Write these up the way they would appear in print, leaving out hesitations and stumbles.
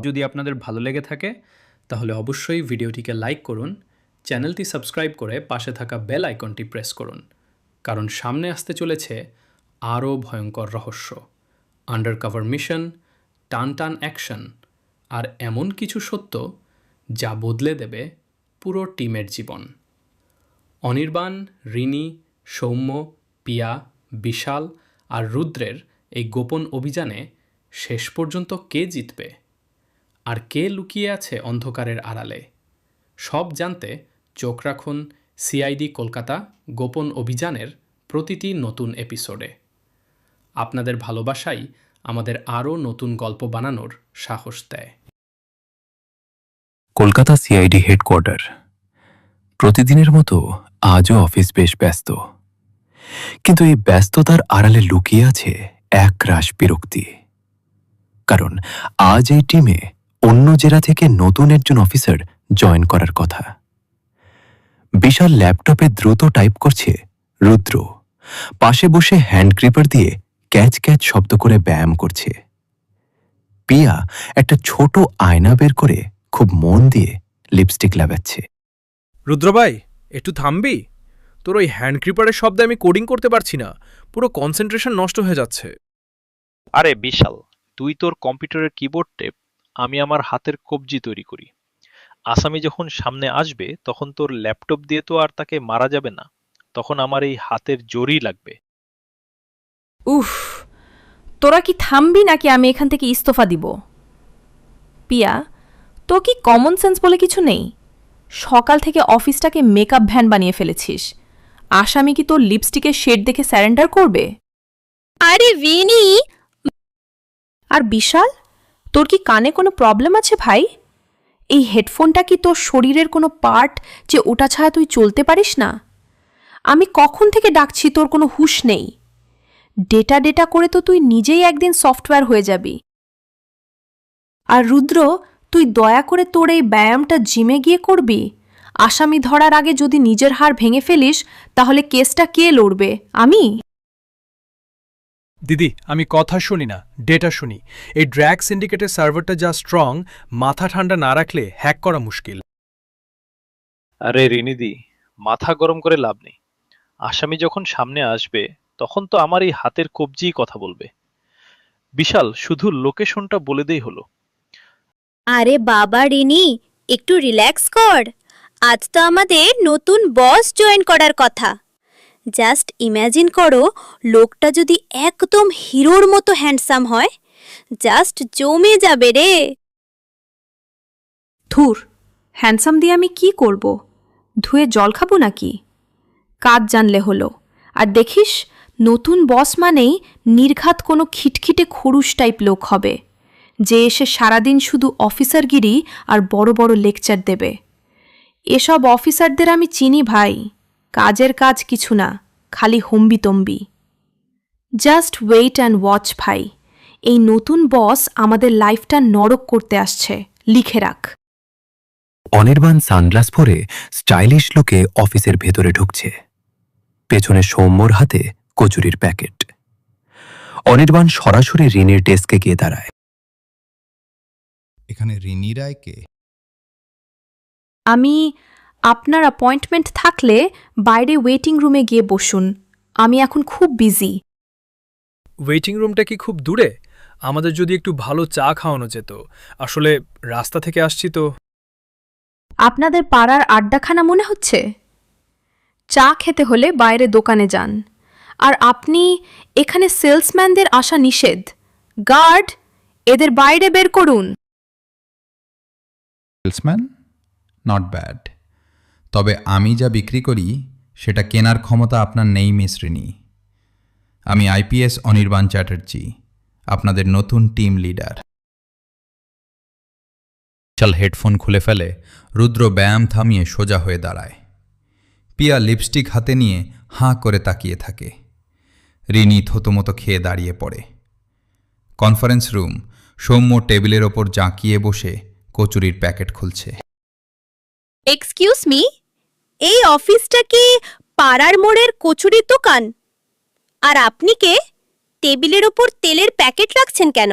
যদি আপনাদের ভালো লেগে থাকে তাহলে অবশ্যই ভিডিওটিকে লাইক করুন, চ্যানেলটি সাবস্ক্রাইব করে পাশে থাকা বেল আইকনটি প্রেস করুন, কারণ সামনে আসতে চলেছে আরও ভয়ঙ্কর রহস্য, আন্ডারকভার মিশন, টান অ্যাকশন আর এমন কিছু সত্য যা বদলে দেবে পুরো টিমের জীবন। অনির্বাণ, রিনি, সৌম্য, পিয়া, বিশাল আর রুদ্রের এই গোপন অভিযানে শেষ পর্যন্ত কে জিতবে আর কে লুকিয়ে আছে অন্ধকারের আড়ালে, সব জানতে চোখ রাখুন সিআইডি কলকাতা গোপন অভিযানের প্রতিটি নতুন এপিসোডে। আপনাদের ভালোবাসাই আমাদের আরও নতুন গল্প বানানোর সাহস দেয়। Kolkata CID headquarter. প্রতিদিনের মতো আজও অফিস বেশ ব্যস্ত, কিন্তু এই ব্যস্ততার আড়ালে লুকিয়ে আছে একরাশ বিরক্তি। কারণ আজ এই টিমে অন্য জেলা থেকে নতুন একজন অফিসার জয়েন করার কথা। বিশাল ল্যাপটপে দ্রুত টাইপ করছে রুদ্র পাশে বসে হ্যান্ড গ্রিপার দিয়ে ক্যাচ ক্যাচ শব্দ করে ব্যায়াম করছে। পিয়া একটা ছোট আয়না বের করে খুব মন দিয়ে লিপস্টিক লাগাচ্ছে। রুদ্রভাই, একটু থামবি? তোর ওই হ্যান্ড ক্রিপারের শব্দে আমি কোডিং করতে পারছি না, পুরো কনসেন্ট্রেশন নষ্ট হয়ে যাচ্ছে। আরে বিশাল, তুই তোর কম্পিউটারের কিবোর্ড টেপ, আমি আমার হাতের কবজি তৈরি করি। আসামি যখন সামনে আসবে তখন তোর ল্যাপটপ দিয়ে তো আর তাকে মারা যাবে না, তখন আমার এই হাতের জোরই লাগবে। উফ, তোরা কি থামবি নাকি আমি এখান থেকে ইস্তফা দিব? পিয়া, তো কি কমন সেন্স বলে কিছু নেই? সকাল থেকে অফিসটাকে মেকআপ ভ্যান বানিয়ে ফেলেছিস। আসামি কি তোর লিপস্টিকের শেড দেখে স্যারেন্ডার করবে? আরে ভিনি! আর বিশাল, তোর কি কানে কোনো প্রবলেম আছে ভাই? এই হেডফোনটা কি তোর শরীরের কোনো পার্ট যে ওটা ছাড়া তুই চলতে পারিস না? আমি কখন থেকে ডাকছি, তোর কোনো হুঁশ নেই। ডেটা করে তো তুই নিজেই একদিন সফটওয়্যার হয়ে যাবি। আর রুদ্র, তুই দয়া করে তোর এই ব্যায়ামটা জিমে গিয়ে করবি। আসামি ধরার আগে যদি নিজের হাড় ভেঙে ফেলিস তাহলে কেসটা কে লড়বে? আমি? দিদি, আমি কথা শুনি না, ডেটা শুনি। এই ড্র্যাগ সিন্ডিকেটের সার্ভারটা যা স্ট্রং, মাথা ঠান্ডা না রাখলে হ্যাক করা মুশকিল। আরে রিনিদি, মাথা গরম করে লাভ নেই। আসামি যখন সামনে আসবে তখন তো আমার এই হাতের কবজিই কথা বলবে। বিশাল, শুধু লোকেশনটা বলে দেই হলো। আরে বাবা রিনি, একটু রিল্যাক্স কর। আজ তো আমাদের নতুন বস জয়েন করার কথা। জাস্ট ইম্যাজিন করো, লোকটা যদি একদম হিরোর মতো হ্যান্ডসাম হয়, জাস্ট জমে যাবে রে। ধুর, হ্যান্ডসাম দিয়ে আমি কি করব? ধুয়ে জল খাবো নাকি? কাজ জানলে হলো। আর দেখিস, নতুন বস মানেই নির্ঘাত কোনো খিটখিটে খরুশ টাইপ লোক হবে, যে এসে সারাদিন শুধু অফিসারগিরি আর বড় বড় লেকচার দেবে। এসব অফিসারদের আমি চিনি ভাই, কাজের কাজ কিছু না, খালি হম্বিতম্বি। জাস্ট ওয়েট অ্যান্ড ওয়াচ ভাই, এই নতুন বস আমাদের লাইফটা নরক করতে আসছে, লিখে রাখ। অনির্বাণ সানগ্লাস পরে স্টাইলিশ লুকে অফিসের ভেতরে ঢুকছে। পেছনে সৌম্যর হাতে কচুরির প্যাকেট। অনির্বাণ সরাসরি রিনির ডেস্কে গিয়ে দাঁড়ায়। এখানে রিনি রায়কে? আপনার অ্যাপয়েন্টমেন্ট থাকলে বাইরে ওয়েটিং রুমে গিয়ে বসুন, আমি এখন খুব বিজি। ওয়েটিং রুমটা কি খুব দূরে? আমাদের যদি একটু ভালো চা খাওয়ানো যেত, আসলে রাস্তা থেকে আসছি তো। আপনাদের পাড়ার আড্ডাখানা মনে হচ্ছে? চা খেতে হলে বাইরে দোকানে যান। আর আপনি, এখানে সেলসম্যানদের আসা নিষেধ। গার্ড, এদের বাইরে বের করুন। সেলসম্যান? Not bad. তবে আমি যা বিক্রি করি সেটা কেনার ক্ষমতা আপনার নেই মিস রিনি। আমি আইপিএস অনির্বাণ চ্যাটার্জি, আপনাদের নতুন টিম লিডার। বিশাল হেডফোন খুলে ফেলে, রুদ্র ব্যায়াম থামিয়ে সোজা হয়ে দাঁড়ায়। পিয়া লিপস্টিক হাতে নিয়ে হাঁ করে তাকিয়ে থাকে। রিনি থতমতো খেয়ে দাঁড়িয়ে পড়ে। কনফারেন্স রুম, সৌম্য টেবিলের ওপর জাঁকিয়ে বসে কচুরির প্যাকেট খুলছে। এক্সকিউজ মি, এই অফিসটা কি পাড়ার মোড়ের কচুরির দোকান? আর আপনি কে? টেবিলের ওপর তেলের প্যাকেট রাখছেন কেন?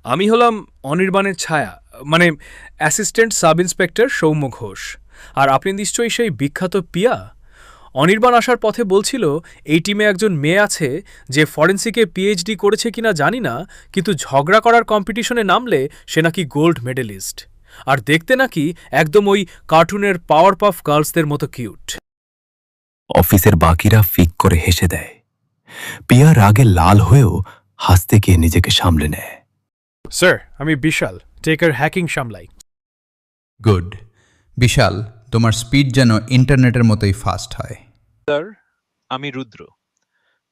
আমি হলাম অনির্বাণের ছায়া, মানে assistant sub inspector Soumya Ghosh. আর আপনি নিশ্চয়ই সেই বিখ্যাত পিয়া। অনির্বাণ আসার পথে বলছিল এই টিমে একজন মেয়ে আছে যে ফরেন্সিকে পিএইচডি করেছে কিনা জানি না, কিন্তু ঝগড়া করার কম্পিটিশনে নামলে সে নাকি গোল্ড মেডেলিস্ট, আর দেখতে নাকি একদম ওই কার্টুনের পাওয়ার পাফ গার্লসদের মতো কিউট। অফিসের বাকিরা ফিক করে হেসে দেয়। পিয়া রাগে লাল হয়েও হাসতে গিয়ে নিজেকে সামলে নেয়। স্যার, আমি বিশাল, টেকার হ্যাকিং সামলাই। গুড। বিশাল, তোমার স্পিড যেন ইন্টারনেটের মতোই ফাস্ট হয়। স্যার, আমি রুদ্র।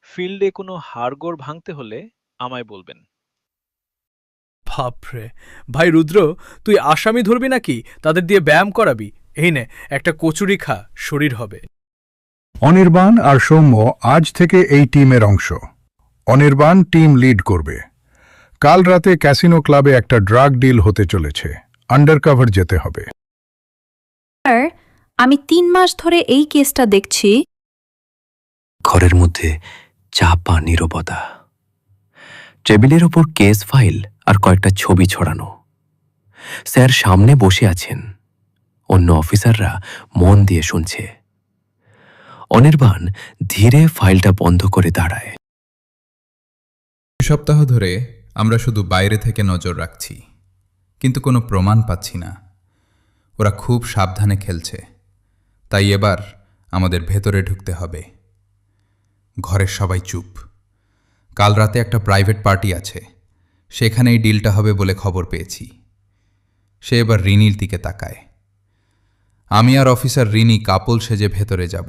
ফিল্ডে কোনো হাড়গোড় ভাঙতে হলে আমায় বলবেন। বাপরে, ভাই রুদ্র, তুই আসামি ধরবি নাকি তাদের দিয়ে ব্যায়াম করাবি? এই নে, একটা কচুরি খা, শরীর হবে। অনির্বাণ আর সৌম্য আজ থেকে এই টিমের অংশ। অনির্বাণ টিম লিড করবে। কাল রাতে ক্যাসিনো ক্লাবে একটা ড্রাগ ডিল হতে চলেছে, আন্ডারকভার যেতে হবে। স্যার, আমি 3 মাস ধরে এই কেসটা দেখছি। ঘরের মধ্যে চাপা নীরবতা। টেবিলের ওপর কেস ফাইল আর কয়েকটা ছবি ছড়ানো। স্যার সামনে বসে আছেন, অন্য অফিসাররা মন দিয়ে শুনছে। অনির্বাণ ধীরে ফাইলটা বন্ধ করে দাঁড়ায়। 2 সপ্তাহ ধরে আমরা শুধু বাইরে থেকে নজর রাখছি, কিন্তু কোনো প্রমাণ পাচ্ছি না। ওরা খুব সাবধানে খেলছে, তাই এবার আমাদের ভেতরে ঢুকতে হবে। ঘরের সবাই চুপ। কাল রাতে একটা প্রাইভেট পার্টি আছে, সেখানেই ডিলটা হবে বলে খবর পেয়েছি। সে এবার রিনির দিকে তাকায়। আমি আর অফিসার রিনি কাপল সেজে ভেতরে যাব,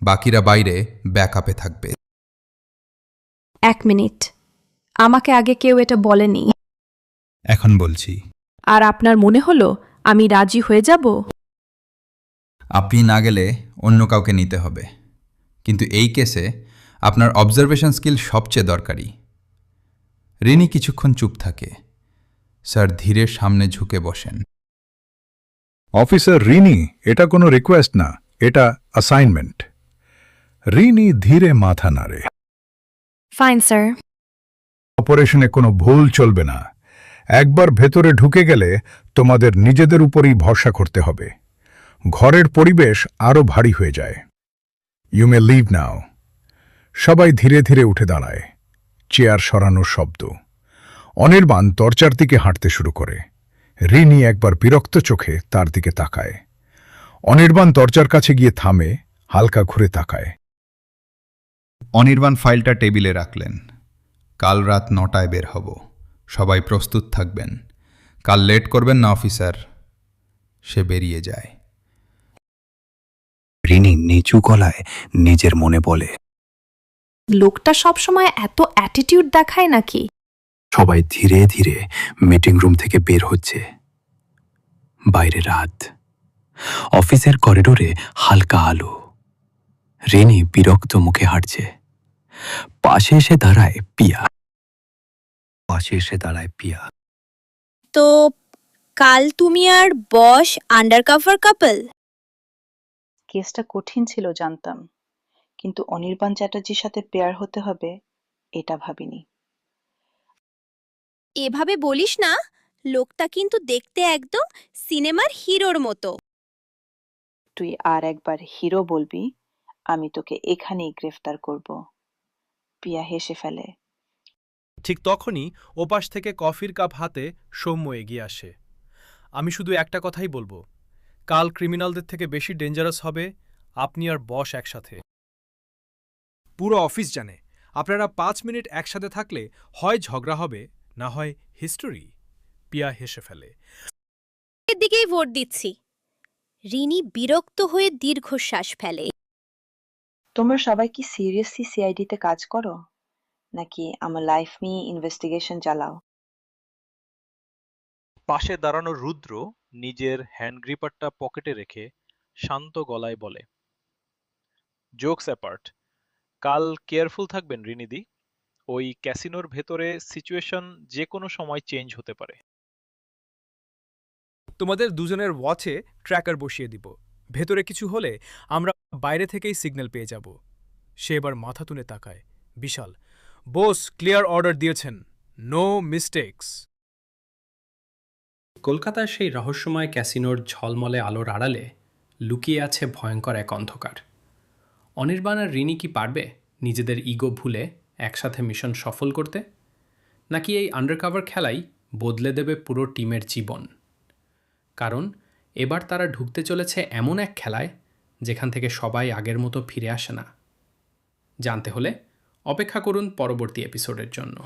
বাকিরা বাইরে ব্যাকআপে থাকবে। 1 মিনিট, আমাকে আগে কেউ এটা বলেনি, এখন বলছি। আর আপনার মনে হলো আমি রাজি হয়ে যাব? আপনি না গেলে অন্য কাউকে নিতে হবে, কিন্তু এই কেসে আপনার অবজারভেশন স্কিল সবচেয়ে দরকারি। রিনি কিছুক্ষণ চুপ থাকে। স্যার ধীরে সামনে ঝুঁকে বসেন। অফিসার রিনি, এটা কোনো রিকোয়েস্ট না, এটা অ্যাসাইনমেন্ট। রিনি ধীরে মাথা নাড়ে। Fine sir. অপারেশনে কোনো ভুল চলবে না। একবার ভেতরে ঢুকে গেলে তোমাদের নিজেদের উপরই ভরসা করতে হবে। ঘরের পরিবেশ আরও ভারী হয়ে যায়। ইউ মে লিভ নাও। সবাই ধীরে ধীরে উঠে দাঁড়ায়। চেয়ার সরানোর শব্দ। অনির্বাণ দরজার দিকে হাঁটতে শুরু করে। রিনি একবার বিরক্ত চোখে তার দিকে তাকায়। অনির্বাণ দরজার কাছে গিয়ে থামে, হালকা ঘুরে তাকায়। অনির্বাণ ফাইলটা টেবিলে রাখলেন। কাল রাত 9টায় বের হব, সবাই প্রস্তুত থাকবেন। কাল লেট করবেন না অফিসার। সে বেরিয়ে যায়। রিনি নিচু গলায় নিজের মনে বলে, লোকটা সবসময় এত অ্যাটিটিউড দেখায় নাকি? সবাই ধীরে ধীরে মিটিং রুম থেকে বের হচ্ছে। বাইরে রাত। অফিসের করিডোরে হালকা আলো। রিনি বিরক্ত মুখে হাঁটছে। পাশে এসে দাঁড়ায় পিয়া। তো কাল তুমি আর বস আন্ডারকভার কাপল? কেসটা কঠিন ছিল জানতাম, কিন্তু অনির্বাণ চ্যাটার্জির সাথে পেয়ার হতে হবে এটা ভাবিনি। এভাবে বলিস না, লোকটা কিন্তু দেখতে একদম সিনেমার হিরোর মতো। তুই আর একবার হিরো বলবি, আমি তোকে এখানেই গ্রেফতার করব। পিয়া হেসে ফেলে। ঠিক তখনই ওপাশ থেকে কফির কাপ হাতে সৌম্য এগিয়ে আসে। আমি শুধু একটা কথাই বলবো, কাল ক্রিমিনালদের থেকে বেশি ডেঞ্জারাস হবে আপনি আর বস একসাথে। পুরো অফিস জানে আপনারা 5 মিনিট একসাথে থাকলে হয় ঝগড়া হবে, না হয় হিস্টোরি। পিয়া হেসে ফেলে। এর দিকেই ভোট দিচ্ছি। রিনি বিরক্ত হয়ে দীর্ঘশ্বাস ফেলে। তোমরা সবাই কি সিরিয়াসলি সিআইডিতে কাজ করো, নাকি আমার লাইফ নিয়ে ইনভেস্টিগেশন চালাও? পাশে দাঁড়ানো রুদ্র নিজের হ্যান্ড গ্রিপারটা পকেটে রেখে শান্ত গলায় বলে, জোকস অ্যাপার্ট, কাল কেয়ারফুল থাকবেন রিনিদি। ওই ক্যাসিনোর ভেতরে সিচুয়েশন যে কোনো সময় চেঞ্জ হতে পারে। তোমাদের দুজনের ওয়াচে ট্র্যাকার বসিয়ে দিব। ভেতরে কিছু হলে আমরা বাইরে থেকেই সিগন্যাল পেয়ে যাব। সে এবার মাথা তুলে তাকায়। বিশাল, বোস ক্লিয়ার অর্ডার দিয়েছেন, নো মিস্টেকস। কলকাতার সেই রহস্যময় ক্যাসিনোর ঝলমলে আলোর আড়ালে লুকিয়ে আছে ভয়ঙ্কর এক অন্ধকার। অনির্বাণ আর রিনি কি পারবে নিজেদের ইগো ভুলে একসাথে মিশন সফল করতে, নাকি এই আন্ডারকভার খেলাই বদলে দেবে পুরো টিমের জীবন? কারণ এবার তারা ঢুকতে চলেছে এমন এক খেলায় যেখান থেকে সবাই আগের মতো ফিরে আসে না। জানতে হলে অপেক্ষা করুন পরবর্তী এপিসোডের জন্য।